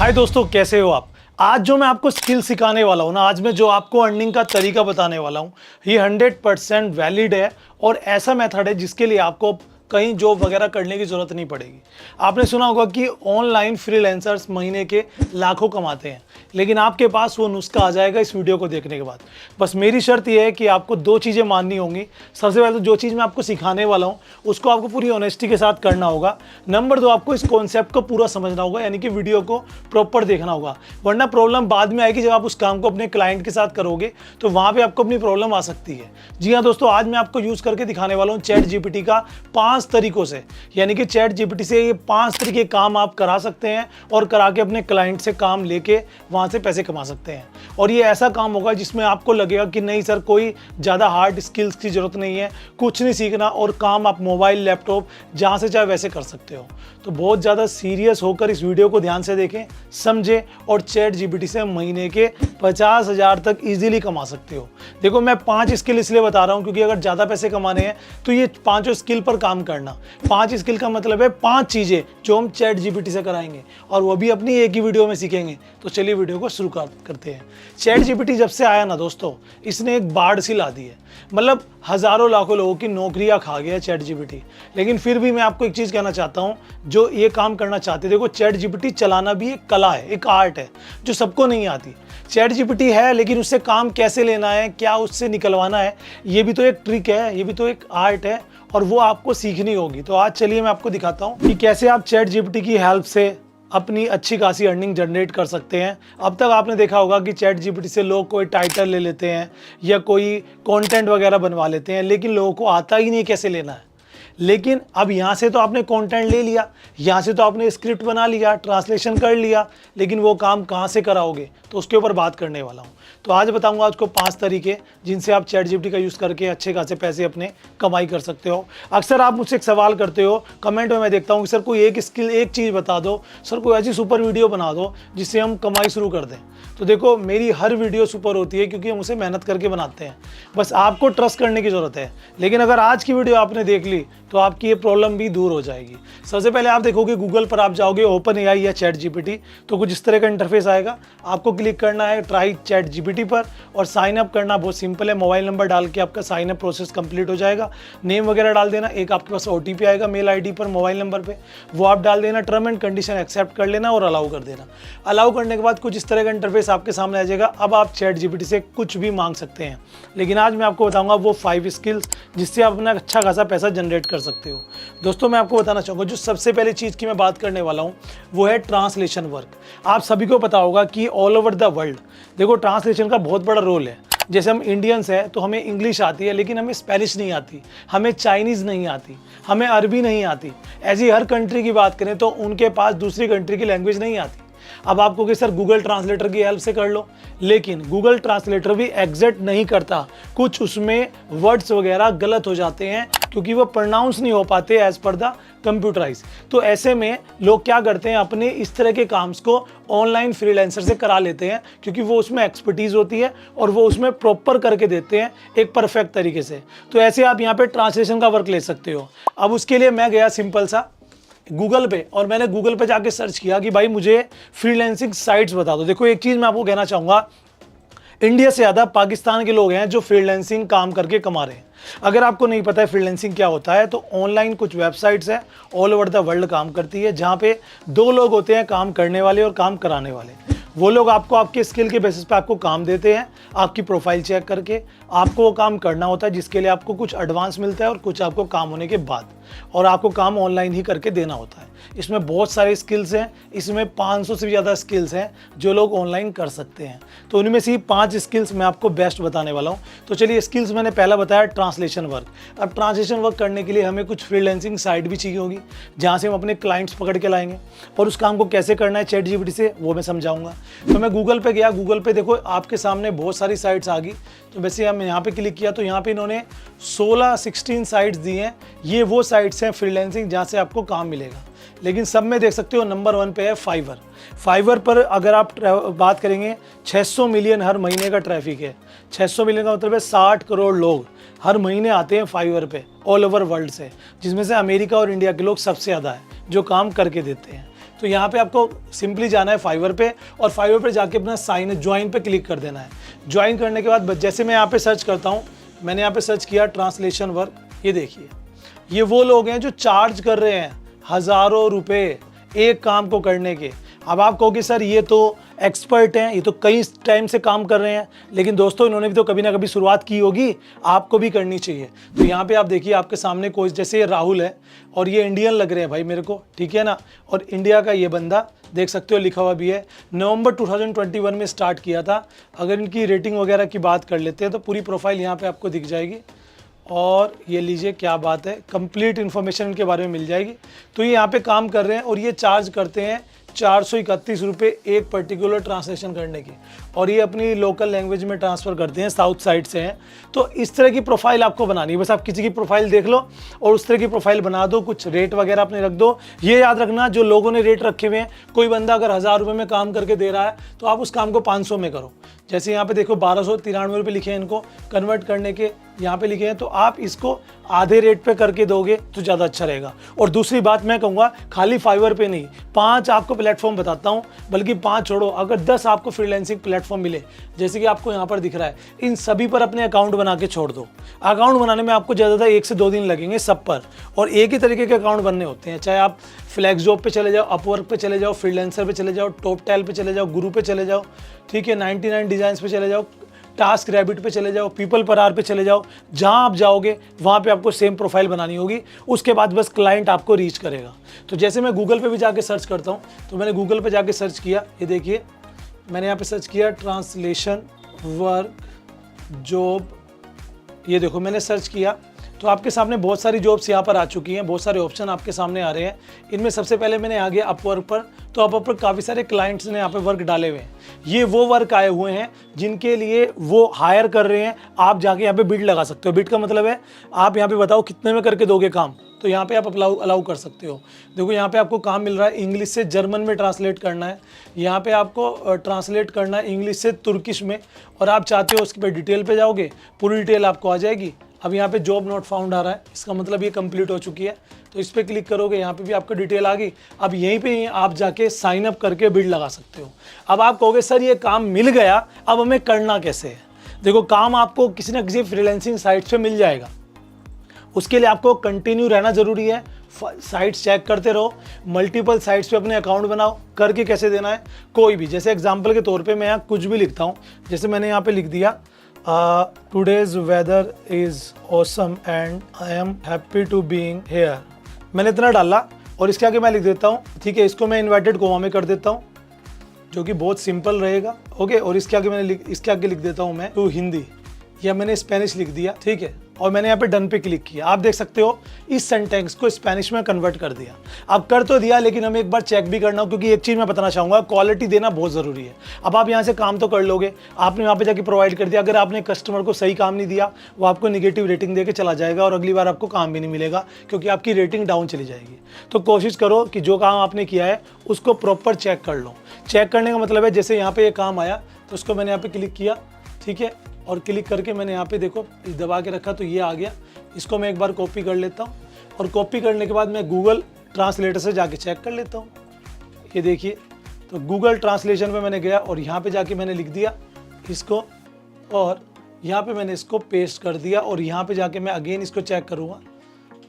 हाय दोस्तों, कैसे हो आप। आज जो मैं आपको स्किल सिखाने वाला हूँ ना, आज मैं जो आपको अर्निंग का तरीका बताने वाला हूँ, ये 100% वैलिड है और ऐसा मेथड है जिसके लिए आपको कहीं जॉब वगैरह करने की ज़रूरत नहीं पड़ेगी। आपने सुना होगा कि ऑनलाइन फ्रीलांसर्स महीने के लाखों कमाते हैं, लेकिन आपके पास वो नुस्खा आ जाएगा इस वीडियो को देखने के बाद। बस मेरी शर्त यह है कि आपको दो चीज़ें माननी होंगी। सबसे पहले तो जो चीज़ मैं आपको सिखाने वाला हूँ उसको आपको पूरी ऑनेस्टी के साथ करना होगा। नंबर 2, आपको इस कॉन्सेप्ट को पूरा समझना होगा, यानी कि वीडियो को प्रॉपर देखना होगा, वरना प्रॉब्लम बाद में आएगी। जब आप उस काम को अपने क्लाइंट के साथ करोगे तो वहाँ पर आपको अपनी प्रॉब्लम आ सकती है। जी हाँ दोस्तों, आज मैं आपको यूज़ करके दिखाने वाला हूँ चैट जीपीटी का 5 तरीकों से, यानी कि चैट जीपीटी से ये 5 तरीके काम आप करा सकते हैं और करा के अपने क्लाइंट से काम लेके वहां से पैसे कमा सकते हैं। और ये ऐसा काम होगा जिसमें आपको लगेगा कि नहीं सर, कोई ज़्यादा हार्ड स्किल्स की जरूरत नहीं है, कुछ नहीं सीखना और काम आप मोबाइल लैपटॉप जहां से चाहे वैसे कर सकते हो। तो बहुत ज़्यादा सीरियस होकर इस वीडियो को ध्यान से देखें, समझें और चैट जीपीटी से महीने के 50,000 तक ईजिली कमा सकते हो। देखो, मैं 5 स्किल इसलिए बता रहा हूँ क्योंकि अगर ज़्यादा पैसे कमाने हैं तो ये 5 स्किल पर काम करना। 5 स्किल का मतलब है 5 चीज़ें जो हम चैट जीपीटी से कराएंगे और वो भी अपनी एक ही वीडियो में सीखेंगे। तो चलिए वीडियो को शुरू करते हैं। चैट जीपीटी जब से आया ना दोस्तों, इसने एक बाढ़ सी ला दी है। मतलब हज़ारों लाखों लोगों की नौकरियां खा गया है चैट जीपीटी। लेकिन फिर भी मैं आपको एक चीज़ कहना चाहता हूँ, जो ये काम करना चाहते, देखो चैट जीपीटी चलाना भी एक कला है, एक आर्ट है जो सबको नहीं आती। चैट जीपीटी है, लेकिन उससे काम कैसे लेना है, क्या उससे निकलवाना है, ये भी तो एक ट्रिक है, ये भी तो एक आर्ट है और वो आपको सीखनी होगी। तो आज चलिए मैं आपको दिखाता हूँ कि कैसे आप चैट जीपीटी की हेल्प से अपनी अच्छी खासी अर्निंग जनरेट कर सकते हैं। अब तक आपने देखा होगा कि चैट जीपीटी से लोग कोई टाइटल ले लेते हैं या कोई कंटेंट वगैरह बनवा लेते हैं, लेकिन लोगों को आता ही नहीं कैसे लेना है। लेकिन अब यहाँ से तो आपने कंटेंट ले लिया, यहाँ से तो आपने स्क्रिप्ट बना लिया, ट्रांसलेशन कर लिया, लेकिन वो काम कहाँ से कराओगे, तो उसके ऊपर बात करने वाला हूँ। तो आज बताऊँगा आपको 5 तरीके जिनसे आप चैट जीपीटी का यूज़ करके अच्छे खासे पैसे अपने कमाई कर सकते हो। अक्सर आप मुझसे एक सवाल करते हो कमेंट में, मैं देखता हूँ कि सर कोई एक स्किल, एक चीज़ बता दो, सर कोई ऐसी सुपर वीडियो बना दो जिससे हम कमाई शुरू कर दें। तो देखो, मेरी हर वीडियो सुपर होती है क्योंकि हम उसे मेहनत करके बनाते हैं। बस आपको ट्रस्ट करने की ज़रूरत है। लेकिन अगर आज की वीडियो आपने देख ली तो आपकी ये प्रॉब्लम भी दूर हो जाएगी। सबसे पहले आप देखोगे, गूगल पर आप जाओगे, ओपन एआई या चैट जीपीटी, तो कुछ इस तरह का इंटरफेस आएगा। आपको क्लिक करना है ट्राई चैट जीपीटी पर और साइन अप करना बहुत सिंपल है। मोबाइल नंबर डाल के आपका साइन अप प्रोसेस कंप्लीट हो जाएगा। नेम वगैरह डाल देना, एक आपके पास ओटीपी आएगा मेल आईडी पर, मोबाइल नंबर पे, वो आप डाल देना। टर्म एंड कंडीशन एक्सेप्ट कर लेना और अलाउ कर देना। अलाउ करने के बाद कुछ इस तरह का इंटरफेस आपके सामने आ जाएगा। अब आप चैट जीपीटी से कुछ भी मांग सकते हैं, लेकिन आज मैं आपको बताऊंगा वो 5 स्किल्स जिससे आप अपना अच्छा खासा पैसा जनरेट कर सकते हो। दोस्तों, मैं आपको बताना चाहूँगा, जो सबसे पहले चीज़ की मैं बात करने वाला हूँ वो है ट्रांसलेशन वर्क। आप सभी को पता होगा कि ऑल ओवर द वर्ल्ड देखो ट्रांसलेशन का बहुत बड़ा रोल है। जैसे हम इंडियंस हैं तो हमें इंग्लिश आती है, लेकिन हमें स्पेनिश नहीं आती, हमें चाइनीज़ नहीं आती, हमें अरबी नहीं आती। ऐसी हर कंट्री की बात करें तो उनके पास दूसरी कंट्री की लैंग्वेज नहीं आती। अब आपको कि सर गूगल ट्रांसलेटर की हेल्प से कर लो, लेकिन गूगल ट्रांसलेटर भी एग्जैक्ट नहीं करता। कुछ उसमें वर्ड्स वगैरह गलत हो जाते हैं क्योंकि वो प्रोनाउंस नहीं हो पाते एज पर द कंप्यूटराइज। तो ऐसे में लोग क्या करते हैं, अपने इस तरह के काम्स को ऑनलाइन फ्रीलांसर से करा लेते हैं क्योंकि वो उसमें एक्सपर्टीज होती है और वो उसमें प्रॉपर करके देते हैं एक परफेक्ट तरीके से। तो ऐसे आप यहाँ पे ट्रांसलेशन का वर्क ले सकते हो। अब उसके लिए मैं गया सिंपल सा गूगल पे और मैंने गूगल पे जाके सर्च किया कि भाई मुझे फ्रीलांसिंग साइट्स बता दो। देखो, एक चीज़ मैं आपको कहना चाहूँगा, इंडिया से ज़्यादा पाकिस्तान के लोग हैं जो फ्रीलांसिंग काम करके कमा रहे हैं। अगर आपको नहीं पता है फ्रीलांसिंग क्या होता है, तो ऑनलाइन कुछ वेबसाइट्स हैं ऑल ओवर द वर्ल्ड काम करती है, जहाँ पे 2 लोग होते हैं, काम करने वाले और काम कराने वाले। वो लोग आपको आपके स्किल के बेसिस पे आपको काम देते हैं, आपकी प्रोफाइल चेक करके आपको वो काम करना होता है, जिसके लिए आपको कुछ एडवांस मिलता है और कुछ आपको काम होने के बाद, और आपको काम ऑनलाइन ही करके देना होता है। इसमें बहुत सारे स्किल्स हैं, इसमें 500 से भी ज़्यादा स्किल्स हैं जो लोग ऑनलाइन कर सकते हैं। तो उनमें से 5 स्किल्स मैं आपको बेस्ट बताने वाला हूँ। तो चलिए, स्किल्स मैंने पहला बताया ट्रांसलेशन वर्क। अब ट्रांसलेशन वर्क करने के लिए हमें कुछ फ्रीलांसिंग साइट भी चाहिए होगी जहाँ से हम अपने क्लाइंट्स पकड़ के लाएंगे, और उस काम को कैसे करना है चैट जीपीटी से वो मैं समझाऊंगा। तो मैं गूगल पे गया, गूगल पे देखो आपके सामने बहुत सारी साइट्स आ गई। तो वैसे हम यहाँ पे क्लिक किया तो यहाँ पे इन्होंने 16 साइट्स दी हैं। ये वो साइट्स हैं फ्रीलांसिंग जहाँ से आपको काम मिलेगा, लेकिन सब में देख सकते हो नंबर 1 पे है फाइवर। फाइवर पर अगर आप बात करेंगे, 600 मिलियन हर महीने का ट्रैफिक है। 600 मिलियन का मतलब है 60 करोड़ लोग हर महीने आते हैं फाइवर पे ऑल ओवर वर्ल्ड से, जिसमें से अमेरिका और इंडिया के लोग सबसे ज़्यादा है जो काम करके देते हैं। तो यहाँ पे आपको सिंपली जाना है फाइवर पे, और फाइवर पे जाके अपना साइन ज्वाइन पे क्लिक कर देना है। ज्वाइन करने के बाद जैसे मैं यहाँ पे सर्च करता हूँ, मैंने यहाँ पे सर्च किया ट्रांसलेशन वर्क, ये देखिए ये वो लोग हैं जो चार्ज कर रहे हैं हज़ारों रुपए एक काम को करने के। अब आप कहोगे सर ये तो एक्सपर्ट हैं, ये तो कई टाइम से काम कर रहे हैं, लेकिन दोस्तों इन्होंने भी तो कभी ना कभी शुरुआत की होगी, आपको भी करनी चाहिए। तो यहाँ पे आप देखिए आपके सामने कोई, जैसे ये राहुल है और ये इंडियन लग रहे हैं भाई मेरे को, ठीक है ना, और इंडिया का ये बंदा देख सकते हो लिखा हुआ भी है, नवंबर 2021 में स्टार्ट किया था। अगर इनकी रेटिंग वगैरह की बात कर लेते हैं तो पूरी प्रोफाइल यहाँ पर आपको दिख जाएगी, और ये लीजिए क्या बात है, कंप्लीट इन्फॉर्मेशन इनके बारे में मिल जाएगी। तो ये यहाँ पे काम कर रहे हैं और ये चार्ज करते हैं 431 रुपये एक पर्टिकुलर ट्रांसलेशन करने की, और ये अपनी लोकल लैंग्वेज में ट्रांसफ़र करते हैं, साउथ साइड से हैं। तो इस तरह की प्रोफाइल आपको बनानी है, बस आप किसी की प्रोफाइल देख लो और उस तरह की प्रोफाइल बना दो, कुछ रेट वगैरह अपने रख दो। ये याद रखना जो लोगों ने रेट रखे हुए हैं, कोई बंदा अगर 1000 रुपये में काम करके दे रहा है तो आप उस काम को 500 में करो। जैसे यहाँ पे देखो 1293 रुपये लिखे हैं, इनको कन्वर्ट करने के यहाँ पे लिखे हैं, तो आप इसको आधे रेट पे करके दोगे तो ज़्यादा अच्छा रहेगा। और दूसरी बात मैं कहूँगा, खाली फाइवर पे नहीं, 5 आपको प्लेटफॉर्म बताता हूँ, बल्कि 5 छोड़ो, अगर 10 आपको फ्रीलांसिंग प्लेटफॉर्म मिले, जैसे कि आपको यहाँ पर दिख रहा है, इन सभी पर अपने अकाउंट बना के छोड़ दो। अकाउंट बनाने में आपको ज़्यादा 1 से 2 दिन लगेंगे सब पर, और एक ही तरीके के अकाउंट बनने होते हैं। चाहे आप फ्लैक्स जॉब पे चले जाओ, अपवर्क पे चले जाओ, फ्रीलांसर पे चले जाओ, टॉप टेल पे चले जाओ, गुरु पे चले जाओ, ठीक है, 99 डिज़ाइंस पे चले जाओ, टास्क रैबिट पे चले जाओ, पीपल पर आर पे चले जाओ, जहां आप जाओगे वहां पे आपको सेम प्रोफाइल बनानी होगी। उसके बाद बस क्लाइंट आपको रीच करेगा। तो जैसे मैं गूगल पे भी जाके सर्च करता हूं, तो मैंने गूगल पे जाके सर्च किया, ये देखिए मैंने यहाँ पे सर्च किया ट्रांसलेशन वर्क जॉब, ये देखो मैंने सर्च किया तो आपके सामने बहुत सारी जॉब्स यहाँ पर आ चुकी हैं, बहुत सारे ऑप्शन आपके सामने आ रहे हैं। इनमें सबसे पहले मैंने आ गया अपवर्क पर, तो अपवर्क पर काफ़ी सारे क्लाइंट्स ने यहाँ पे वर्क डाले हुए हैं। ये वो वर्क आए हुए हैं जिनके लिए वो हायर कर रहे हैं। आप जाके यहाँ पे बिड लगा सकते हो। बिड का मतलब है आप यहाँ पे बताओ कितने में करके दोगे काम, तो यहाँ पे आप अलाउ कर सकते हो। देखो यहाँ पे आपको काम मिल रहा है, इंग्लिश से जर्मन में ट्रांसलेट करना है, यहाँ पे आपको ट्रांसलेट करना है इंग्लिश से तुर्किश में, और आप चाहते हो उसके पे डिटेल पे जाओगे, पूरी डिटेल आपको आ जाएगी। अब यहाँ पे जॉब नॉट फाउंड आ रहा है, इसका मतलब ये कंप्लीट हो चुकी है, तो इस पर क्लिक करोगे, यहाँ पे भी आपको डिटेल आ गई। अब यहीं पे आप जाके साइन अप करके बिड लगा सकते हो। अब आप कहोगे सर ये काम मिल गया, अब हमें करना कैसे है? देखो काम आपको किसी ना किसी फ्रीलांसिंग साइट पे मिल जाएगा, उसके लिए आपको कंटिन्यू रहना ज़रूरी है। साइट्स चेक करते रहो, मल्टीपल साइट्स पे अपने अकाउंट बनाओ। करके कैसे देना है, कोई भी, जैसे एग्जांपल के तौर पे मैं यहाँ कुछ भी लिखता हूँ, जैसे मैंने यहाँ पे लिख दिया today's weather is awesome and I am happy to being here, मैंने इतना डाला, और इसके आगे मैं लिख देता हूँ, ठीक है, इसको मैं इन्वर्टेड कोमा में कर देता हूँ, जो कि बहुत सिंपल रहेगा, ओके। और इसके आगे इसके आगे लिख देता हूँ मैं टू हिंदी, या मैंने स्पेनिश लिख दिया, ठीक है, और मैंने यहाँ पे डन पे क्लिक किया। आप देख सकते हो इस सेंटेंस को स्पेनिश में कन्वर्ट कर दिया। अब कर तो दिया, लेकिन हमें एक बार चेक भी करना हो, क्योंकि एक चीज़ मैं बताना चाहूँगा, क्वालिटी देना बहुत ज़रूरी है। अब आप यहाँ से काम तो कर लोगे, आपने वहाँ पे जाके प्रोवाइड कर दिया, अगर आपने कस्टमर को सही काम नहीं दिया, वो आपको निगेटिव रेटिंग दे के चला जाएगा, और अगली बार आपको काम भी नहीं मिलेगा, क्योंकि आपकी रेटिंग डाउन चली जाएगी। तो कोशिश करो कि जो काम आपने किया है उसको प्रॉपर चेक कर लो। चेक करने का मतलब है, जैसे यहाँ पर ये काम आया तो उसको मैंने यहाँ पर क्लिक किया, ठीक है, और क्लिक करके मैंने यहाँ पे देखो दबा के रखा, तो ये आ गया। इसको मैं एक बार कॉपी कर लेता हूँ, और कॉपी करने के बाद मैं गूगल ट्रांसलेटर से जाके चेक कर लेता हूँ। ये देखिए, तो गूगल ट्रांसलेशन पे मैंने गया और यहाँ पे जाके मैंने लिख दिया इसको, और यहाँ पे मैंने इसको पेस्ट कर दिया, और यहाँ पे जाके मैं अगेन इसको चेक करूँगा।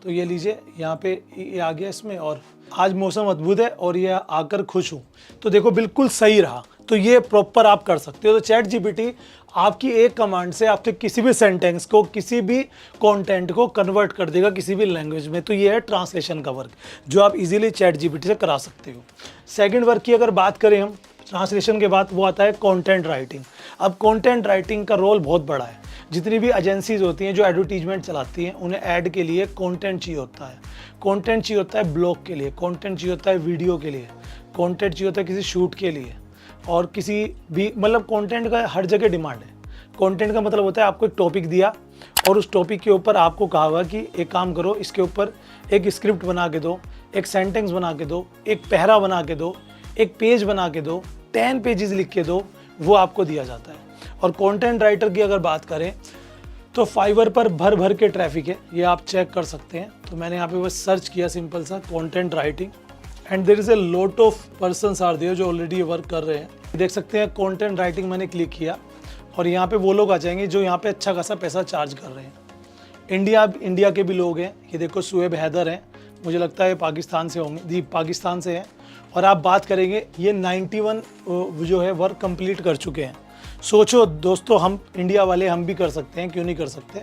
तो ये लीजिए यहाँ पे ये आ गया इसमें, और आज मौसम अद्भुत है और ये आकर खुश हूँ। तो देखो बिल्कुल सही रहा। तो ये प्रॉपर आप कर सकते हो। तो चैट जीपीटी आपकी एक कमांड से आपके किसी भी सेंटेंस को, किसी भी कंटेंट को कन्वर्ट कर देगा किसी भी लैंग्वेज में। तो ये है ट्रांसलेशन का वर्क, जो आप इजीली चैट जीपीटी से करा सकते हो। सेकंड वर्क की अगर बात करें हम ट्रांसलेशन के बाद, वो आता है कंटेंट राइटिंग। अब कंटेंट राइटिंग का रोल बहुत बड़ा है। जितनी भी एजेंसीज होती हैं जो एडवर्टीजमेंट चलाती हैं, उन्हें ऐड के लिए कंटेंट चाहिए होता है। कंटेंट चाहिए होता है ब्लॉग के लिए, कंटेंट चाहिए होता है वीडियो के लिए, कंटेंट चाहिए होता है किसी शूट के लिए, और किसी भी मतलब कंटेंट का हर जगह डिमांड है। कंटेंट का मतलब होता है आपको एक टॉपिक दिया, और उस टॉपिक के ऊपर आपको कहा हुआ कि एक काम करो, इसके ऊपर एक स्क्रिप्ट बना के दो, एक सेंटेंस बना के दो, एक पैरा बना के दो, एक पेज बना के दो, 10 पेजेस लिख के दो, वो आपको दिया जाता है। और कंटेंट राइटर की अगर बात करें तो फाइवर पर भर भर के ट्रैफिक है, ये आप चेक कर सकते हैं। तो मैंने यहाँ पे बस सर्च किया सिंपल सा content writing, and there is a lot of persons are there जो ऑलरेडी ये वर्क कर रहे हैं। देख सकते हैं कंटेंट राइटिंग मैंने क्लिक किया और यहाँ पे वो लोग आ जाएंगे जो यहाँ पे अच्छा खासा पैसा चार्ज कर रहे हैं। इंडिया के भी लोग हैं, ये देखो शुएब हैदर हैं, मुझे लगता है पाकिस्तान से होंगे, जी पाकिस्तान से हैं। और आप बात करेंगे ये 91 जो है वर्क कंप्लीट कर चुके हैं। सोचो दोस्तों, हम इंडिया वाले हम भी कर सकते हैं, क्यों नहीं कर सकते।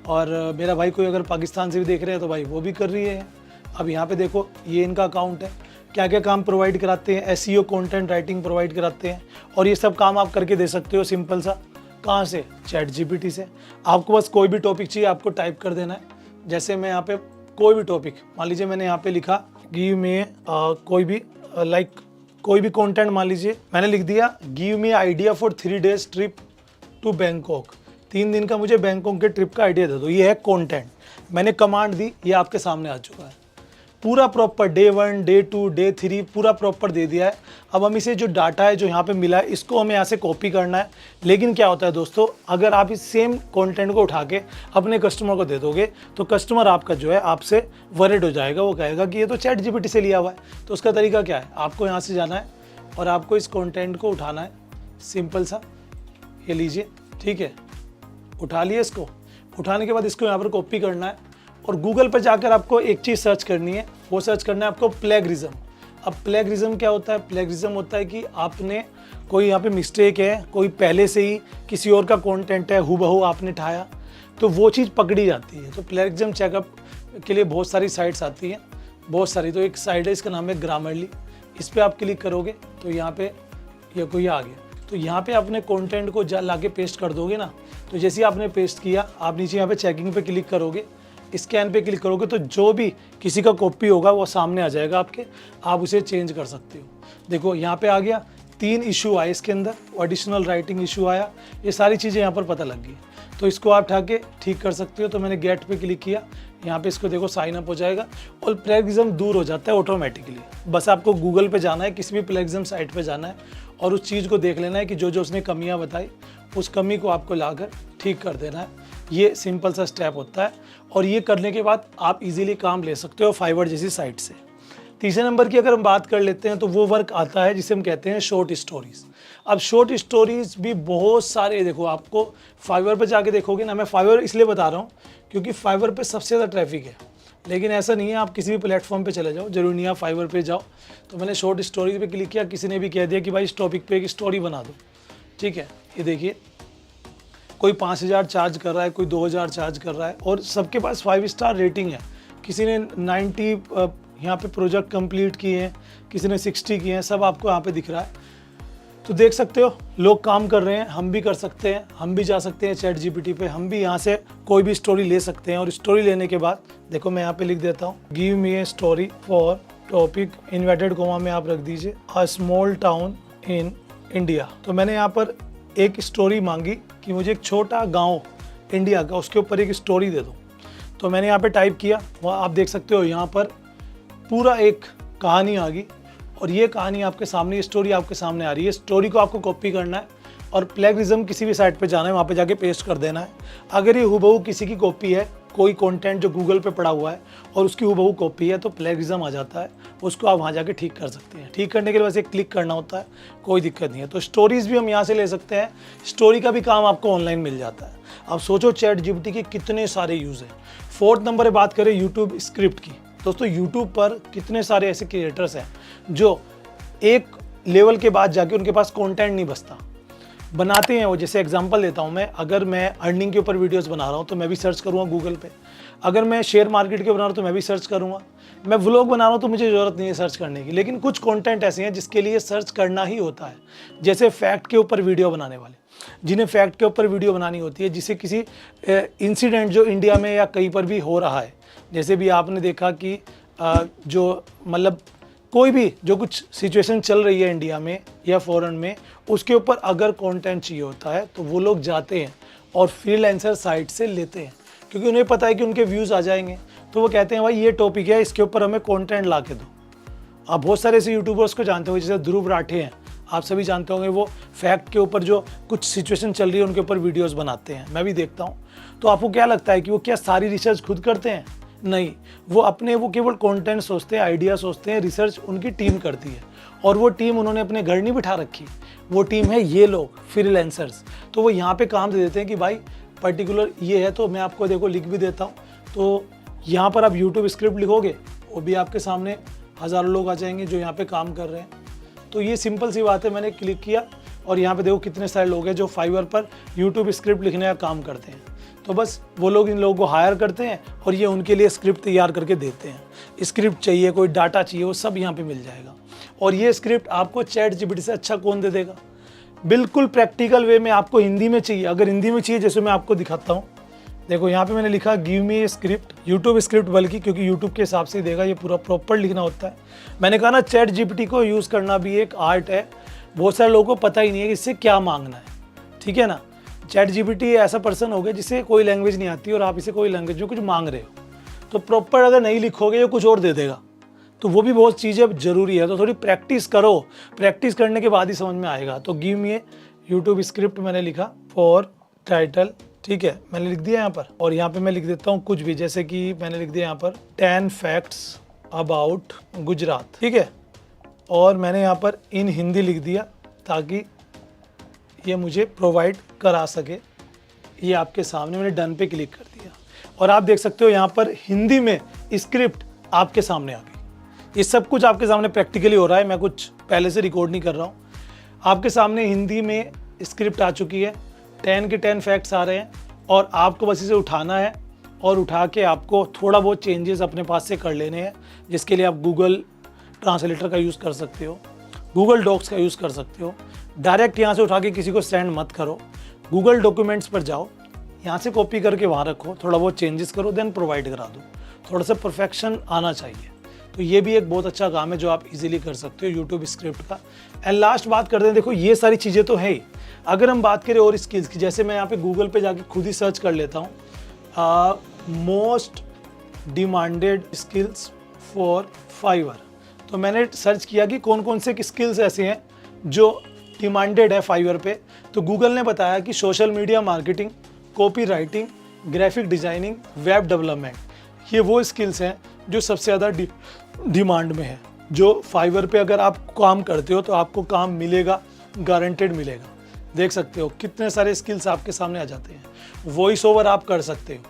और मेरा भाई कोई अगर पाकिस्तान से भी देख रहे हैं तो भाई वो भी कर रही है। अब यहाँ पे देखो ये इनका अकाउंट है, क्या क्या काम प्रोवाइड कराते हैं, एसईओ कंटेंट राइटिंग प्रोवाइड कराते हैं और ये सब काम आप करके दे सकते हो सिंपल सा। कहाँ से? चैट जीपीटी से। आपको बस कोई भी टॉपिक चाहिए, आपको टाइप कर देना है। जैसे मैं यहाँ पे कोई भी टॉपिक, मान लीजिए मैंने यहाँ पे लिखा गिव मी कोई भी कोई भी कंटेंट, मान लीजिए मैंने लिख दिया give me idea for 3 days trip to Bangkok. 3 दिन का मुझे बैंकॉक के ट्रिप का आइडिया दे दो। ये है कंटेंट, मैंने कमांड दी, ये आपके सामने आ चुका है पूरा प्रॉपर। डे 1, डे 2, डे 3 पूरा प्रॉपर दे दिया है। अब हम इसे जो डाटा है जो यहाँ पे मिला है इसको हमें यहाँ से कॉपी करना है। लेकिन क्या होता है दोस्तों, अगर आप इस सेम कंटेंट को उठा के अपने कस्टमर को दे दोगे तो कस्टमर आपका जो है आपसे वरिड हो जाएगा। वो कहेगा कि ये तो चैट जीपीटी से लिया हुआ है। तो उसका तरीका क्या है, आपको यहाँ से जाना है और आपको इस कंटेंट को उठाना है। सिंपल सा, ये लीजिए, ठीक है, उठा लिया। इसको उठाने के बाद इसको यहाँ पर कॉपी करना है और गूगल पर जाकर आपको एक चीज़ सर्च करनी है। वो सर्च करना है आपको प्लेगरिज्म। अब प्लेगरिज्म क्या होता है? प्लेगरिज्म होता है कि आपने कोई यहाँ पे मिस्टेक है, कोई पहले से ही किसी और का कंटेंट है हूबहू आपने ठाया, तो वो चीज़ पकड़ी जाती है। तो प्लेगरिज्म चेकअप के लिए बहुत सारी साइट्स आती हैं, बहुत सारी। तो एक साइट है, इसका नाम है ग्रामरली। इस पर आप क्लिक करोगे तो यहाँ पे ये कोई आ गया। तो यहाँ पे अपने कंटेंट को ला के पेस्ट कर दोगे ना। तो जैसे ही आपने पेस्ट किया, आप नीचे यहाँ पे चेकिंग पे क्लिक करोगे, स्कैन पे क्लिक करोगे तो जो भी किसी का कॉपी होगा वो सामने आ जाएगा आपके, आप उसे चेंज कर सकते हो। देखो यहाँ पे आ गया, 3 इशू आए इसके अंदर, एडिशनल राइटिंग इशू आया, ये सारी चीज़ें यहाँ पर पता लग गई। तो इसको आप उठा के ठीक कर सकते हो। तो मैंने गेट पे क्लिक किया, यहाँ पे इसको देखो साइन अप हो जाएगा और प्लेगरिज्म दूर हो जाता है ऑटोमेटिकली। बस आपको गूगल पे जाना है, किसी भी प्लेगरिज्म साइट पे जाना है और उस चीज़ को देख लेना है कि जो जो उसने कमियाँ बताई उस कमी को आपको लाकर ठीक कर देना है। ये सिंपल सा स्टेप होता है और ये करने के बाद आप इजीली काम ले सकते हो फाइवर जैसी साइट से। तीसरे नंबर की अगर हम बात कर लेते हैं तो वो वर्क आता है जिसे हम कहते हैं शॉर्ट स्टोरीज। अब शॉर्ट स्टोरीज भी बहुत सारे, देखो आपको फाइवर पे जाके देखोगे ना, मैं फाइवर इसलिए बता रहा हूँ क्योंकि फाइवर पे सबसे ज़्यादा ट्रैफिक है। लेकिन ऐसा नहीं है, आप किसी भी प्लेटफॉर्म पे चले जाओ, जरूरी नहीं आप फाइवर पे जाओ। तो मैंने शॉर्ट स्टोरीज पे क्लिक किया, किसी ने भी कह दिया कि भाई इस टॉपिक पे एक स्टोरी बना दो, ठीक है। ये देखिए, कोई 5000 चार्ज कर रहा है, कोई 2000 चार्ज कर रहा है और सबके पास 5 स्टार रेटिंग है। किसी ने 90 यहाँ पे प्रोजेक्ट कंप्लीट किए हैं, किसी ने 60 किए हैं, सब आपको यहाँ पे दिख रहा है। तो देख सकते हो लोग काम कर रहे हैं, हम भी कर सकते हैं, हम भी जा सकते हैं चैट जीपीटी पे, हम भी यहाँ से कोई भी स्टोरी ले सकते हैं। और स्टोरी लेने के बाद देखो मैं यहाँ पे लिख देता हूँ, give me a story for topic, inverted coma में आप रख दीजिए, a small town in India. तो मैंने यहाँ पर एक स्टोरी मांगी कि मुझे एक छोटा गाँव इंडिया का, उसके ऊपर एक स्टोरी दे दो। तो मैंने यहाँ पे टाइप किया, वहाँ आप देख सकते हो यहाँ पर पूरा एक कहानी आ गई और ये कहानी आपके सामने, ये स्टोरी आपके सामने आ रही है। स्टोरी को आपको कॉपी करना है और प्लेगरिज्म किसी भी साइट पे जाना है, वहाँ पे जाके पेस्ट कर देना है। अगर ये हुबहू किसी की कॉपी है, कोई कंटेंट जो गूगल पे पड़ा हुआ है और उसकी हुबहू कॉपी है, तो प्लेगरिज्म आ जाता है, उसको आप वहाँ जाके ठीक कर सकते हैं। ठीक करने के लिए बस एक क्लिक करना होता है, कोई दिक्कत नहीं है। तो स्टोरीज भी हम यहाँ से ले सकते हैं, स्टोरी का भी काम आपको ऑनलाइन मिल जाता है। अब सोचो चैट जीपीटी के कितने सारे यूज़ हैं। 4th नंबर पर बात करें यूट्यूब स्क्रिप्ट की। दोस्तों यूट्यूब पर कितने सारे ऐसे क्रिएटर्स हैं जो एक लेवल के बाद जाके उनके पास कंटेंट नहीं बचता, बनाते हैं वो। जैसे एग्जांपल देता हूं मैं, अगर मैं अर्निंग के ऊपर वीडियोस बना रहा हूं तो मैं भी सर्च करूंगा गूगल पे। अगर मैं शेयर मार्केट के बना रहा हूं तो मैं भी सर्च करूंगा। मैं व्लॉग बना रहा हूं तो मुझे ज़रूरत नहीं है सर्च करने की। लेकिन कुछ कंटेंट ऐसे हैं जिसके लिए सर्च करना ही होता है। जैसे फैक्ट के ऊपर वीडियो बनाने वाले, जिन्हें फैक्ट के ऊपर वीडियो बनानी होती है, जिसे किसी इंसिडेंट जो इंडिया में या कहीं पर भी हो रहा है, जैसे भी आपने देखा कि जो मतलब कोई भी जो कुछ सिचुएशन चल रही है इंडिया में या फॉरेन में, उसके ऊपर अगर कंटेंट चाहिए होता है तो वो लोग जाते हैं और फ्रीलांसर साइट से लेते हैं, क्योंकि उन्हें पता है कि उनके व्यूज़ आ जाएंगे। तो वो कहते हैं भाई ये टॉपिक है, इसके ऊपर हमें कंटेंट ला के दो। आप बहुत सारे ऐसे यूट्यूबर्स को जानते हो, जैसे ध्रुव राठे हैं, आप सभी जानते होंगे, वो फैक्ट के ऊपर जो कुछ सिचुएशन चल रही है उनके ऊपर वीडियोज़ बनाते हैं, मैं भी देखता हूँ। तो आपको क्या लगता है कि वो क्या सारी रिसर्च खुद करते हैं? नहीं, वो केवल कंटेंट सोचते हैं, आइडिया सोचते हैं, रिसर्च उनकी टीम करती है और वो टीम उन्होंने अपने घर नहीं बिठा रखी, वो टीम है ये लोग फ्रीलांसर्स। तो वो यहाँ पे काम दे देते हैं कि भाई पर्टिकुलर ये है, तो मैं आपको देखो लिख भी देता हूँ। तो यहाँ पर आप यूट्यूब स्क्रिप्ट लिखोगे, वो भी आपके सामने हज़ारों लोग आ जाएंगे जो यहाँ पे काम कर रहे हैं। तो ये सिंपल सी बात है, मैंने क्लिक किया और यहाँ पे देखो कितने सारे लोग हैं जो फाइवर पर यूट्यूब स्क्रिप्ट लिखने का काम करते हैं। तो बस वो लोग इन लोगों को हायर करते हैं और ये उनके लिए स्क्रिप्ट तैयार करके देते हैं। स्क्रिप्ट चाहिए, कोई डाटा चाहिए, वो सब यहाँ पे मिल जाएगा। और ये स्क्रिप्ट आपको चैट जीपीटी से अच्छा कौन दे देगा? बिल्कुल प्रैक्टिकल वे में आपको हिंदी में चाहिए। अगर हिंदी में चाहिए, जैसे मैं आपको दिखाता हूँ, देखो यहाँ पे मैंने लिखा गिव मी ए स्क्रिप्ट, यूट्यूब स्क्रिप्ट, बल्कि क्योंकि यूट्यूब के हिसाब से ही देगा, ये पूरा प्रॉपर लिखना होता है। मैंने कहा ना चैट जीपीटी को यूज़ करना भी एक आर्ट है। बहुत सारे लोगों को पता ही नहीं है कि इससे क्या मांगना है, ठीक है ना। चैट जीपीटी ऐसा पर्सन हो गया जिसे कोई लैंग्वेज नहीं आती और आप इसे कोई लैंग्वेज में कुछ मांग रहे हो, तो प्रॉपर अगर नहीं लिखोगे ये कुछ और दे देगा। तो वो भी बहुत चीज़ें ज़रूरी है, तो थोड़ी प्रैक्टिस करो, प्रैक्टिस करने के बाद ही समझ में आएगा। तो गिव मी ए यूट्यूब स्क्रिप्ट मैंने लिखा फॉर टाइटल, ठीक है, मैंने लिख दिया यहाँ पर। और यहाँ पे मैं लिख देता हूँ कुछ भी, जैसे कि मैंने लिख दिया यहाँ पर 10 फैक्ट्स अबाउट गुजरात, ठीक है। और मैंने यहाँ पर इन हिंदी लिख दिया ताकि ये मुझे प्रोवाइड करा सके। ये आपके सामने मैंने डन पे क्लिक कर दिया और आप देख सकते हो यहाँ पर हिंदी में स्क्रिप्ट आपके सामने आ गई। ये सब कुछ आपके सामने प्रैक्टिकली हो रहा है, मैं कुछ पहले से रिकॉर्ड नहीं कर रहा हूँ। आपके सामने हिंदी में स्क्रिप्ट आ चुकी है, 10 के 10 फैक्ट्स आ रहे हैं और आपको बस इसे उठाना है और उठा के आपको थोड़ा बहुत चेंजेस अपने पास से कर लेने हैं, जिसके लिए आप गूगल ट्रांसलेटर का यूज़ कर सकते हो, गूगल डॉक्स का यूज़ कर सकते हो। डायरेक्ट यहाँ से उठा के किसी को सेंड मत करो, गूगल डॉक्यूमेंट्स पर जाओ, यहाँ से कॉपी करके वहाँ रखो, थोड़ा बहुत चेंजेस करो, देन प्रोवाइड करा दो। थोड़ा सा परफेक्शन आना चाहिए। तो ये भी एक बहुत अच्छा काम है जो आप इजीली कर सकते हो यूट्यूब स्क्रिप्ट का। एंड लास्ट बात करते हैं, देखो ये सारी चीज़ें तो है ही। अगर हम बात करें और स्किल्स की, जैसे मैं यहाँ पे गूगल पे जाके खुद ही सर्च कर लेता हूँ most demanded skills for Fiverr. तो मैंने सर्च किया कि कौन कौन से स्किल्स ऐसे हैं जो डिमांडेड है फाइवर पे। तो गूगल ने बताया कि social media marketing, copy writing, graphic designing, web development, ये वो स्किल्स हैं जो सबसे ज़्यादा डिमांड में है। जो फाइवर पे अगर आप काम करते हो तो आपको काम मिलेगा, गारंटेड मिलेगा। देख सकते हो कितने सारे स्किल्स आपके सामने आ जाते हैं। वॉइस ओवर आप कर सकते हो,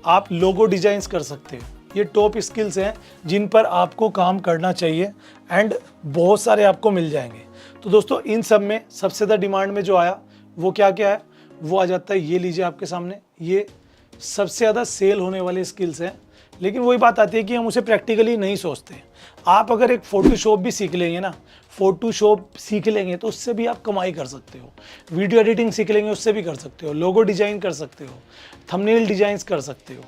आप लोगो डिजाइन्स कर सकते हो। ये टॉप स्किल्स हैं जिन पर आपको काम करना चाहिए एंड बहुत सारे आपको मिल जाएंगे। तो दोस्तों इन सब में सबसे ज़्यादा डिमांड में जो आया वो क्या क्या है, वो आ जाता है, ये लीजिए आपके सामने, ये सबसे ज़्यादा सेल होने वाले स्किल्स हैं। लेकिन वही बात आती है कि हम उसे प्रैक्टिकली नहीं सोचते। आप अगर एक फोटोशॉप भी सीख लेंगे ना, फोटोशॉप सीख लेंगे तो उससे भी आप कमाई कर सकते हो। वीडियो एडिटिंग सीख लेंगे उससे भी कर सकते हो। लोगो डिजाइन कर सकते हो, थंबनेल डिजाइन कर सकते हो,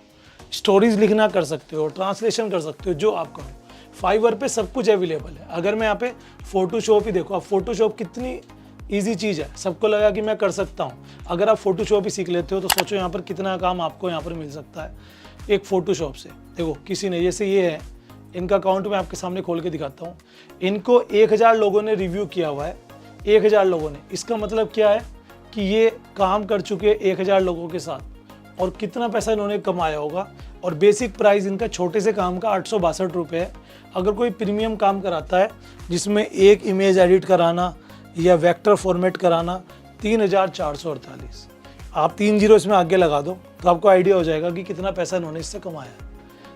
स्टोरीज लिखना कर सकते हो, ट्रांसलेशन कर सकते हो, जो आप करो। फाइवर पे सब कुछ अवेलेबल है। अगर मैं यहाँ पे फोटोशॉप ही देखो, आप फोटोशॉप कितनी ईजी चीज़ है, सबको लगा कि मैं कर सकता हूँ। अगर आप फोटोशॉप ही सीख लेते हो तो सोचो यहाँ पर कितना काम आपको यहाँ पर मिल सकता है एक फ़ोटोशॉप से। देखो किसी ने, जैसे ये है, इनका अकाउंट मैं आपके सामने खोल के दिखाता हूँ। इनको 1000 लोगों ने रिव्यू किया हुआ है, 1000 लोगों ने। इसका मतलब क्या है कि ये काम कर चुके 1000 लोगों के साथ और कितना पैसा इन्होंने कमाया होगा। और बेसिक प्राइस इनका छोटे से काम का 862 रुपये है। अगर कोई प्रीमियम काम कराता है जिसमें एक इमेज एडिट कराना या वेक्टर फॉर्मेट कराना, 3448। आप 3 जीरो इसमें आगे लगा दो तो आपको आइडिया हो जाएगा कि कितना पैसा इन्होंने इससे कमाया है।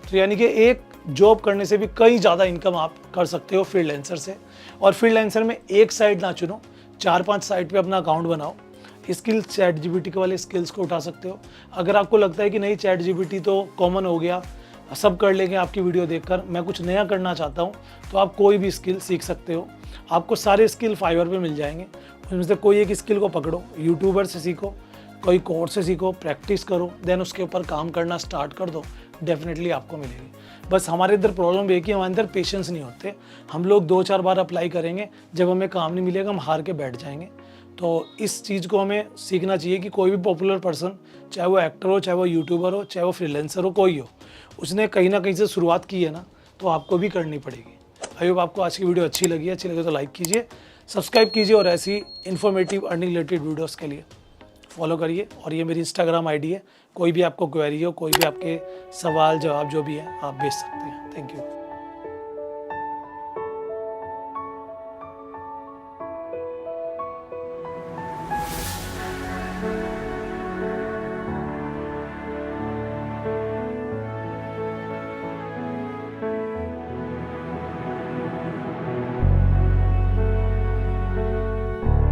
तो यानी कि एक जॉब करने से भी कई ज़्यादा इनकम आप कर सकते हो फ्रीलांसर से। और फ्रीलांसर में एक साइट ना चुनो, 4-5 साइट पे अपना अकाउंट बनाओ। स्किल्स चैट जीपीटी के वाले स्किल्स को उठा सकते हो। अगर आपको लगता है कि नहीं चैट जीपीटी तो कॉमन हो गया, सब कर लेंगे आपकी वीडियो देखकर, मैं कुछ नया करना चाहता हूँ, तो आप कोई भी स्किल सीख सकते हो। आपको सारे स्किल फाइवर पे मिल जाएंगे। उसमें से कोई एक स्किल को पकड़ो, यूट्यूबर से सीखो, कोई कोर्स से सीखो, प्रैक्टिस करो, देन उसके ऊपर काम करना स्टार्ट कर दो, डेफिनेटली आपको मिलेगी। बस हमारे इधर प्रॉब्लम ये कि हमारे अंदर पेशेंस नहीं होते। हम लोग 2-4 बार अप्लाई करेंगे, जब हमें काम नहीं मिलेगा हम हार के बैठ जाएंगे। तो इस चीज़ को हमें सीखना चाहिए कि कोई भी पॉपुलर पर्सन, चाहे वो एक्टर हो, चाहे वो यूट्यूबर हो, चाहे वो फ्रीलांसर हो, कोई हो, उसने कहीं ना कहीं से शुरुआत की है ना, तो आपको भी करनी पड़ेगी। आई होप आपको आज की वीडियो अच्छी लगे तो लाइक कीजिए, सब्सक्राइब कीजिए और ऐसी इन्फॉर्मेटिव अर्निंग रिलेटेड वीडियोज़ के लिए फॉलो करिए। और ये मेरी इंस्टाग्राम आईडी है, कोई भी आपको क्वेरी हो, कोई भी आपके सवाल जवाब जो भी है आप भेज सकते हैं। Thank you.